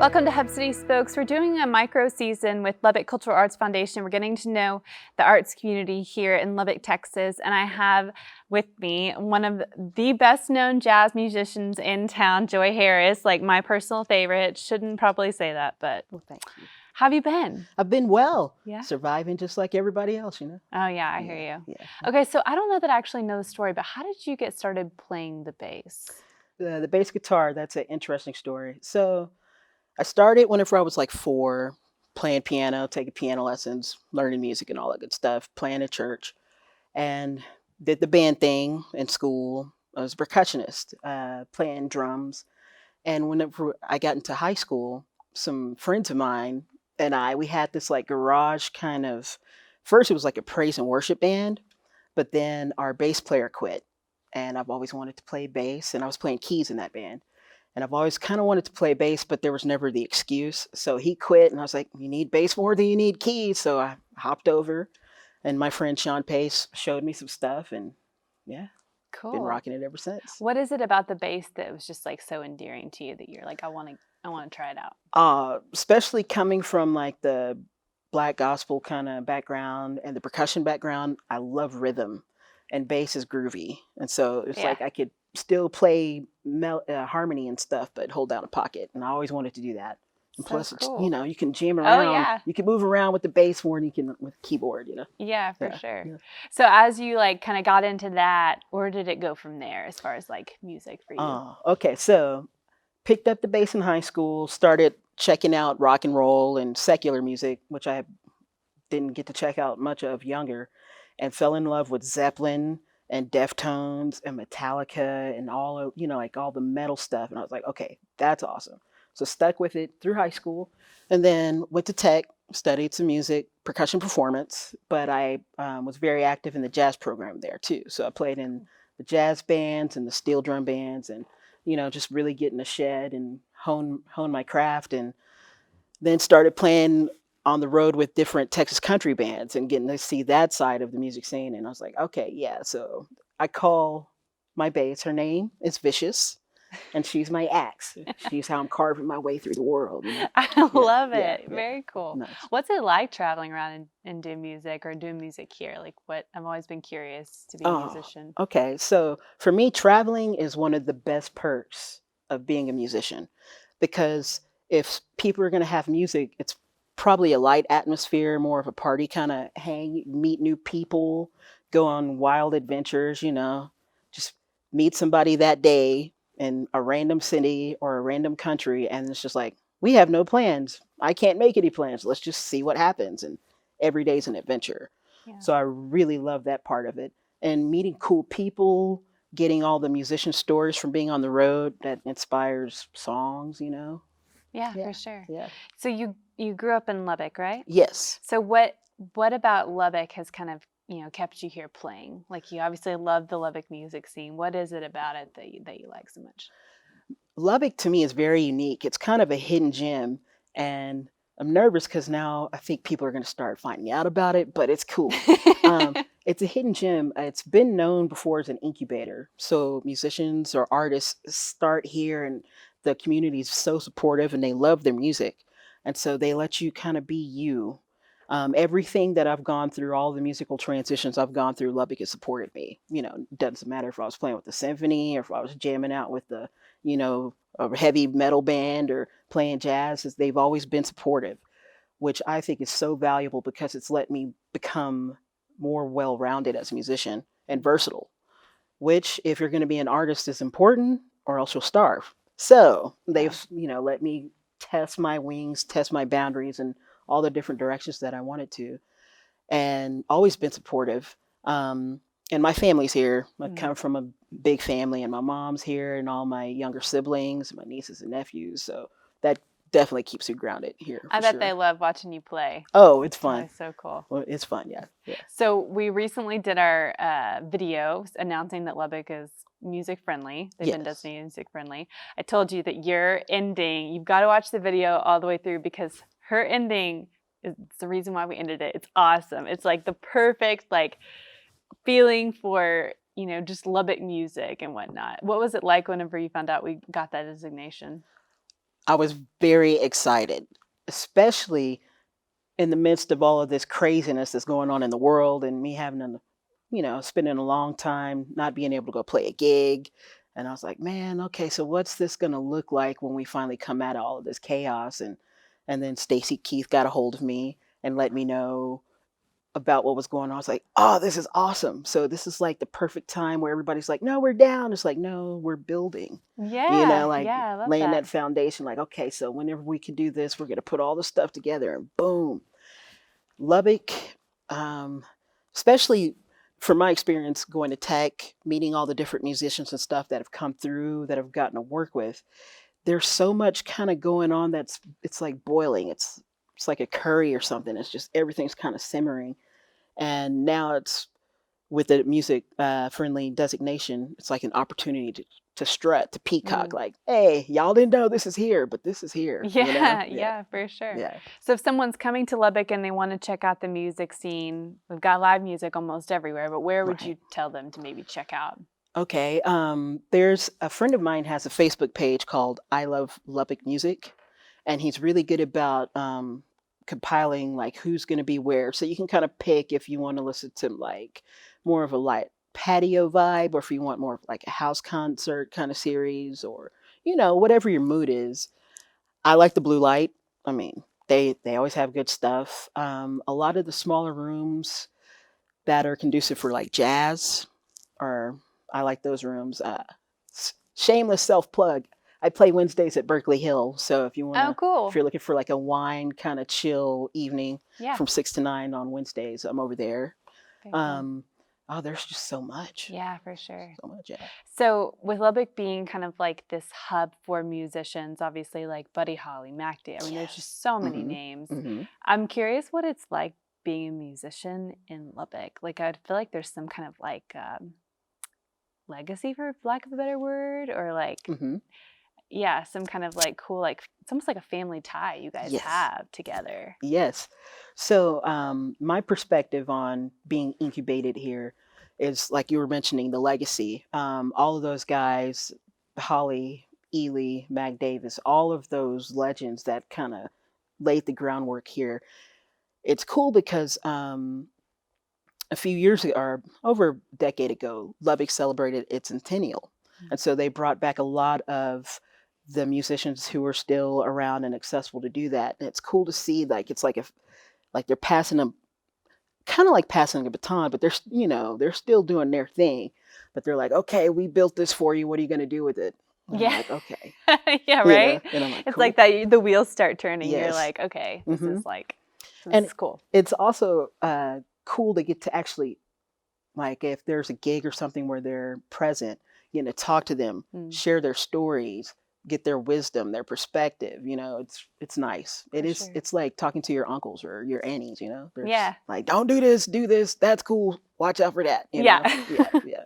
Welcome to Hub City Spokes. We're doing a micro season with Lubbock Cultural Arts Foundation. We're getting to know the arts community here in Lubbock, Texas. And I have with me one of the best known jazz musicians in town, Joy Harris, like my personal favorite. Shouldn't probably say that, but Well, thank you. how have you been? I've been well. Yeah. Surviving just like everybody else, you know? Oh yeah, I hear you. Yeah. Okay, so I don't know that I actually know the story, but how did you get started playing the bass? The bass guitar, that's an interesting story. So I started whenever I was like 4, playing piano, taking piano lessons, learning music and all that good stuff, playing at church, and did the band thing in school. I was a percussionist, playing drums. And whenever I got into high school, some friends of mine and we had this like garage kind of, first it was like a praise and worship band, but then our bass player quit. And I've always wanted to play bass, and I was playing keys in that band. And I've always kind of wanted to play bass, but there was never the excuse. So he quit, and I was like, you need bass more than you need keys. So I hopped over, and my friend Sean Pace showed me some stuff, and yeah, Cool. been rocking it ever since. What is it about the bass that was just like so endearing to you that you're like, I want to try it out? Especially coming from like the Black gospel kind of background and the percussion background, I love rhythm, and bass is groovy. And so it's Yeah. like I could still play harmony and stuff, but hold down a pocket. And I always wanted to do that. And So plus, cool. you know, you can jam around. Yeah. You can move around with the bass more than you can with keyboard, you know? Yeah, for Yeah, sure. yeah. So as you like kind of got into that, where did it go from there as far as like music for you? Okay. So picked up the bass in high school, started checking out rock and roll and secular music, which I didn't get to check out much of younger, and fell in love with Zeppelin and Deftones and Metallica and all of, you know, like all the metal stuff. And I was like, okay, that's awesome. So stuck with it through high school, and then went to tech, studied some music, percussion performance, but I was very active in the jazz program there too. So I played in the jazz bands and the steel drum bands, and, you know, just really get in the shed and hone my craft, and then started playing on the road with different Texas country bands and getting to see that side of the music scene. And I was like, okay, yeah. So I call my bass, her name is Vicious, and she's my axe. She's how I'm carving my way through the world. You know? I love yeah, it. Very cool. Nice. What's it like traveling around and doing music or doing music here? Like what, I've always been curious to be a musician. Okay. So for me, traveling is one of the best perks of being a musician, because if people are going to have music, it's probably a light atmosphere, more of a party kind of hang, meet new people, go on wild adventures, you know, just meet somebody that day in a random city or a random country. And it's just like, we have no plans. I can't make any plans. Let's just see what happens. And every day's an adventure. Yeah. So I really love that part of it. And meeting cool people, getting all the musician stories from being on the road that inspires songs, you know. Yeah, for sure. Yeah. So you grew up in Lubbock, right? Yes. So what about Lubbock has kind of, you know, kept you here playing? Like you obviously love the Lubbock music scene. What is it about it that you like so much? Lubbock to me is very unique. It's kind of a hidden gem, and I'm nervous because now I think people are going to start finding out about it, but it's cool. It's a hidden gem. It's been known before as an incubator. So musicians or artists start here, and the community is so supportive and they love their music. And so they let you kind of be you. Everything that I've gone through, all the musical transitions I've gone through, Lubbock has supported me. You know, it doesn't matter if I was playing with the symphony or if I was jamming out with the, you know, a heavy metal band or playing jazz. They've always been supportive, which I think is so valuable because it's let me become more well-rounded as a musician and versatile, which if you're going to be an artist is important, or else you'll starve. So they've, you know, let me test my wings, test my boundaries and all the different directions that I wanted to, and always been supportive. And my family's here. I come from a big family, and my mom's here, and all my younger siblings, my nieces and nephews. So that definitely keeps you grounded here. I bet they love watching you play. Oh, it's fun. It's so cool. Well, it's fun, yeah. So we recently did our video announcing that Lubbock is music friendly. They've been designated music friendly. I told you that your ending, you've got to watch the video all the way through, because her ending is the reason why we ended it. It's awesome. It's like the perfect like feeling for, you know, just Lubbock music and whatnot. What was it like whenever you found out we got that designation? I was very excited, especially in the midst of all of this craziness that's going on in the world and me having to, spending a long time not being able to go play a gig. And I was like, man, okay, so what's this going to look like when we finally come out of all of this chaos? And then Stacy Keith got a hold of me and let me know about what was going on. I was like, oh, this is awesome. So this is like the perfect time where everybody's like, no, we're down. It's like, no, we're building, Yeah, like yeah, I love laying that. that foundation. Like, okay, so whenever we can do this, we're going to put all the stuff together and boom. Lubbock, um, especially from my experience going to tech, meeting all the different musicians and stuff that have come through that I've gotten to work with, there's so much kind of going on it's like boiling. It's like a curry or something. It's just everything's kind of simmering. And now it's with the music friendly designation, it's like an opportunity to strut, to peacock, Mm. like, hey, y'all didn't know this is here, but this is here, Yeah, Yeah. yeah, for sure. Yeah. So if someone's coming to Lubbock and they want to check out the music scene, we've got live music almost everywhere, but where would Right. you tell them to maybe check out? Okay. There's a friend of mine has a Facebook page called I Love Lubbock Music, and he's really good about compiling like who's going to be where, so you can kind of pick if you want to listen to like more of a light patio vibe, or if you want more of like a house concert kind of series, or whatever your mood is. I like the blue light. I mean, they always have good stuff. A lot of the smaller rooms that are conducive for like jazz, or I like those rooms. Shameless self plug. I play Wednesdays at Berkeley Hill, so Oh, if cool. you're looking for like a wine kind of chill evening Yeah, from 6 to 9 on Wednesdays, I'm over there. very cool. Um, oh, there's just Yeah, for sure. so much. Yeah. So with Lubbock being kind of like this hub for musicians, obviously like Buddy Holly, Mac D. I mean, there's Yes. just so many Hmm. names. Hmm. I'm curious what it's like being a musician in Lubbock. Like, I feel like there's some kind of like legacy, for lack of a better word, or like, Hmm. yeah, some kind of like cool, like it's almost like a family tie you guys Yes. have together. Yes. So, my perspective on being incubated here is like you were mentioning the legacy. All of those guys, Holly, Ely, Mag Davis, all of those legends that kind of laid the groundwork here. It's cool because a few years ago, or over a decade ago, Lubbock celebrated its centennial. Mm. And so they brought back a lot of the musicians who are still around and accessible to do that. And it's cool to see like it's like they're passing them, kind of like passing a baton, but they're still doing their thing. But they're like, okay, we built this for you. What are you going to do with it? And I'm Yeah. like, okay, Yeah, right? and I'm like, It's like cool. that the wheels start turning. You're Yes. like, okay, Hmm. this And is cool. it's also cool to get to actually, like, if there's a gig or something where they're present, talk to them, Mm, share their stories, get their wisdom, their perspective. It's nice. for sure. It's like talking to your uncles or your aunties. There's Yeah. like, don't do this. That's cool. Watch out for that. Yeah. Yeah, yeah.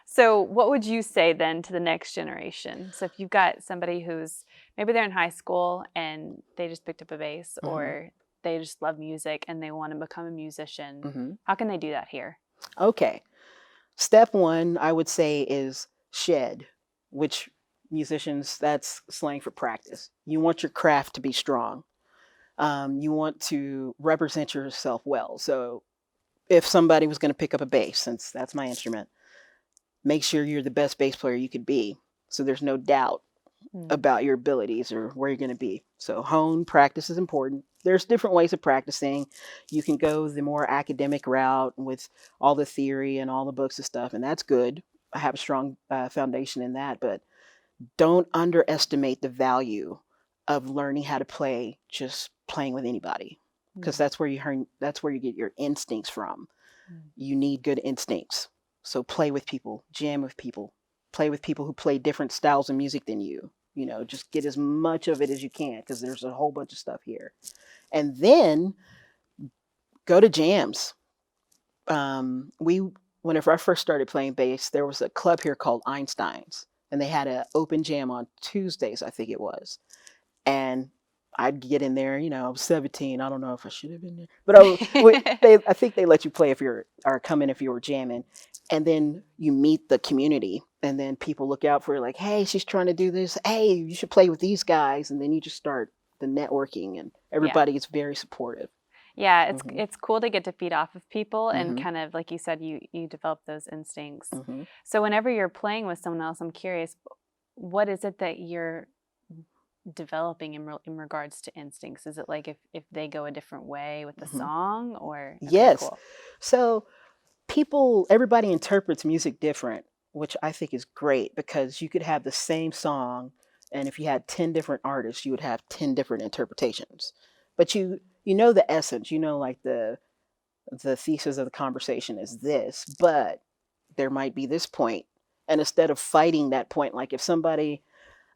So, what would you say then to the next generation? So, if you've got somebody who's maybe they're in high school and they just picked up a bass, Hmm. or they just love music and they want to become a musician, Hmm. how can they do that here? Okay. Step one, I would say, is shed, which musicians, that's slang for practice. You want your craft to be strong. You want to represent yourself well. So if somebody was going to pick up a bass, since that's my instrument, make sure you're the best bass player you could be. So there's no doubt Mm, about your abilities or where you're going to be. So hone, practice is important. There's different ways of practicing. You can go the more academic route with all the theory and all the books and stuff, and that's good. I have a strong foundation in that, but don't underestimate the value of learning how to play, just playing with anybody, because mm, that's where you get your instincts from. mm. You need good instincts. So play with people, jam with people, play with people who play different styles of music than you. Just get as much of it as you can, because there's a whole bunch of stuff here. And then go to jams. We Whenever I first started playing bass, there was a club here called Einstein's, and they had an open jam on Tuesdays, I think it was. And I'd get in there. I was 17. I don't know if I should have been there, but I think they let you play if you're or come in if you were jamming. and then you meet the community, and then people look out for like, hey, she's trying to do this. Hey, you should play with these guys, and then you just start the networking, and Yeah. everybody is very supportive. Yeah, Hmm. it's cool to get to feed off of people and Hmm. kind of like you said, you develop those instincts. Hmm. So whenever you're playing with someone else, I'm curious, what is it that you're developing in regards to instincts? Is it like if they go a different way with the Hmm. song or okay, Yes. cool. So everybody interprets music different, which I think is great because you could have the same song, and if you had 10 different artists, you would have 10 different interpretations. But you know the essence, you know, like the thesis of the conversation is this, but there might be this point. And instead of fighting that point, like if somebody,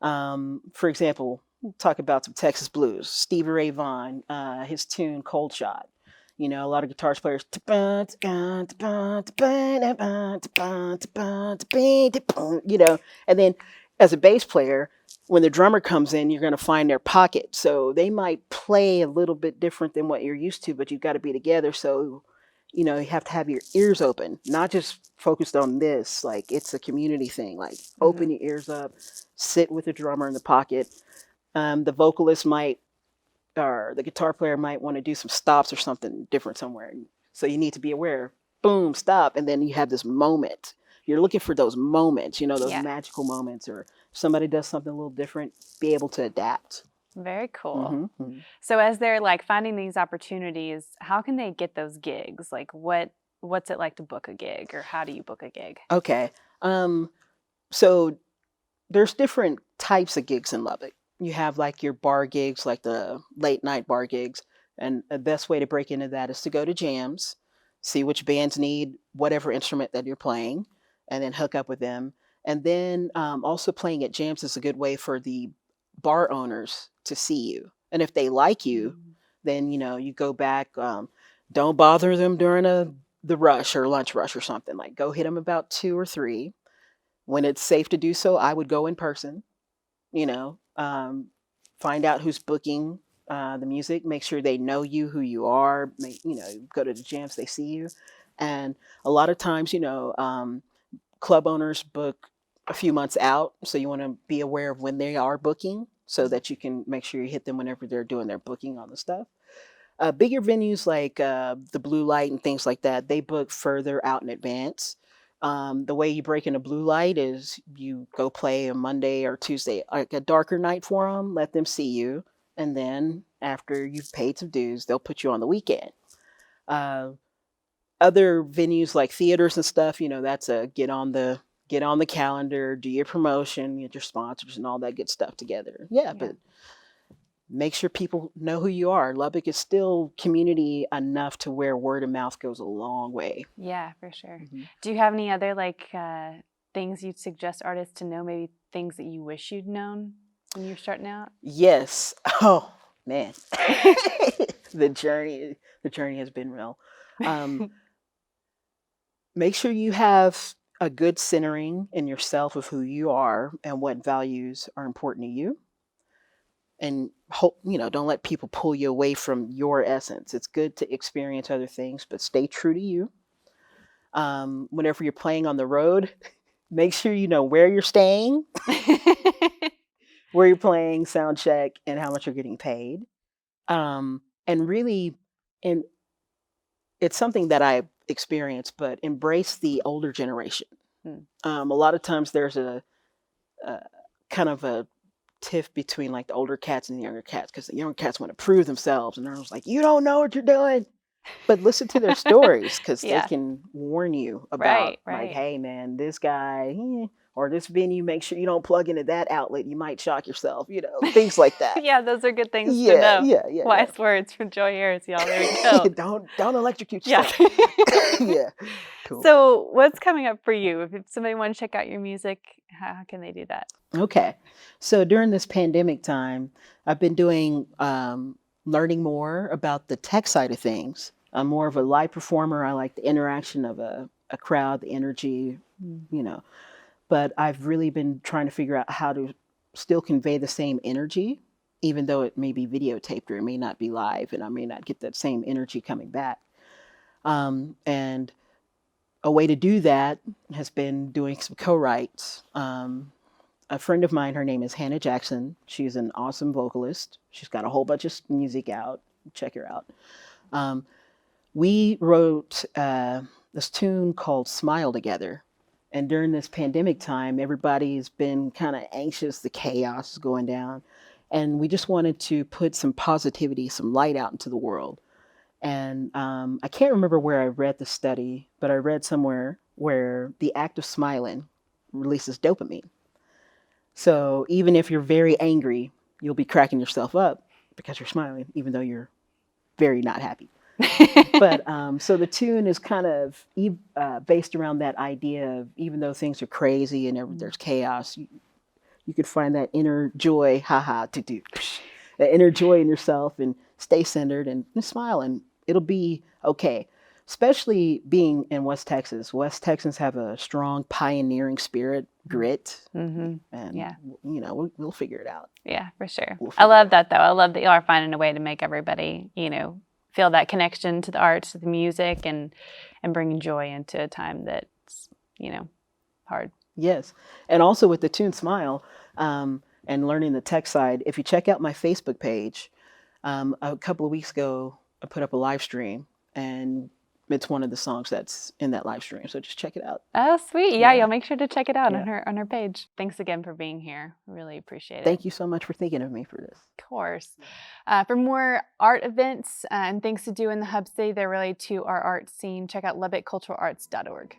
for example, talk about some Texas blues, Stevie Ray Vaughan, his tune Cold Shot. You know, a lot of guitar players, you know, and then as a bass player, when the drummer comes in, you're going to find their pocket. So they might play a little bit different than what you're used to, but you've got to be together. So, you know, you have to have your ears open, not just focused on this. Like it's a community thing. Like Hmm. open your ears up, sit with the drummer in the pocket. The vocalist might, or the guitar player might want to do some stops or something different somewhere. So you need to be aware. Boom, stop, and then you have this moment. You're looking for those moments, you know, those Yeah, magical moments, or somebody does something a little different. Be able to adapt. very cool. Hmm. Hmm. So as they're like finding these opportunities, how can they get those gigs? Like what's it like to book a gig or how do you book a gig? Okay. Um, so there's different types of gigs in Lubbock. You have like your bar gigs, like the late night bar gigs. And the best way to break into that is to go to jams, see which bands need whatever instrument that you're playing, and then hook up with them. And then also playing at jams is a good way for the bar owners to see you. And if they like you, Mm. then you know you go back. Don't bother them during the rush or lunch rush or something. Like go hit them about 2 or 3 when it's safe to do so. I would go in person, you know, find out who's booking the music, make sure they know you, who you are, you know, go to the jams, they see you. And a lot of times, you know, club owners book a few months out. So you want to be aware of when they are booking so Mhm. that you can make sure you hit them whenever they're doing their booking on the stuff. Bigger venues like the Blue Light and things like that, they book further out in advance. The way you break into Blue Light is you go play a Monday or Tuesday, like a darker night for them, let them see you, and then after you've paid some dues, they'll put you on the weekend. Uh, Other venues like theaters and stuff, you know, that's a get on the calendar, do your promotion, get your sponsors and all that good stuff together. Yeah, Yeah. but make sure people know who you are. Lubbock is still community enough to where word of mouth goes a long way. Yeah, for sure. Mhm. Do you have any other like things you'd suggest artists to know? Maybe things that you wish you'd known when you're starting out? Yes. Oh man, the journey has been real. Um, Make sure you have a good centering in yourself of who you are and what values are important to you. And hope, you know, don't let people pull you away from your essence. It's good to experience other things, but stay true to you. Whenever you're playing on the road, make sure you know where you're staying, where you're playing, sound check, and how much you're getting paid. And really, and it's something that I experienced, but embrace the older generation. Hmm. A lot of times there's a kind of a tiff between like the older cats and the younger cats because the younger cats want to prove themselves, and they're just like, "You don't know what you're doing." But listen to their stories because they Yeah. can warn you about Right, like, right. hey man, this guy or this venue, make sure you don't plug into that outlet. You might shock yourself, you know, things like that. Yeah, those are good things to Yeah, know. yeah, yeah, Wise words from Joy Harris, y'all. There we yeah. go. Don't electrocute Yeah. yourself. Yeah, cool. So, what's coming up for you? If somebody wants to check out your music, how can they do that? Okay. So during this pandemic time, I've been doing learning more about the tech side of things. I'm more of a live performer. I like the interaction of a crowd, the energy, you know. But I've really been trying to figure out how to still convey the same energy, even though it may be videotaped or it may not be live, and I may not get that same energy coming back. And a way to do that has been doing some co-writes. A friend of mine, her name is Hannah Jackson. She's an awesome vocalist. She's got a whole bunch of music out. Check her out. Um, we wrote this tune called Smile together. And during this pandemic time, everybody's been kind of anxious. The chaos is going down. And we just wanted to put some positivity, some light out into the world. And I can't remember where I read the study, but I read somewhere where the act of smiling releases dopamine. So even if you're very angry, you'll be cracking yourself up because you're smiling, even though you're very not happy. But so the tune is kind of based around that idea of even though things are crazy and there's chaos, you could find that inner joy, haha, to do that inner joy in yourself and stay centered and smile and it'll be okay. Especially being in West Texas. West Texans have a strong pioneering spirit, grit, and Yeah. you know, we'll figure it out. Yeah, for sure. We'll I figure love it out. that though. I love that you are finding a way to make everybody, you know, feel that connection to the arts, to the music, and bringing joy into a time that's, you know, hard. Yes, and also with the tune "Smile" and learning the tech side. If you check out my Facebook page, a couple of weeks ago, I put up a live stream, and it's one of the songs that's in that live stream. So just check it out. Oh, sweet. Yeah, Yeah. you'll make sure to check it out Yeah. on her page. Thanks again for being here. Really appreciate it. Thank you so much for thinking of me for this. Of course. For more art events and things to do in the Hub City that relate to our art scene, check out LubbockCulturalArts.org.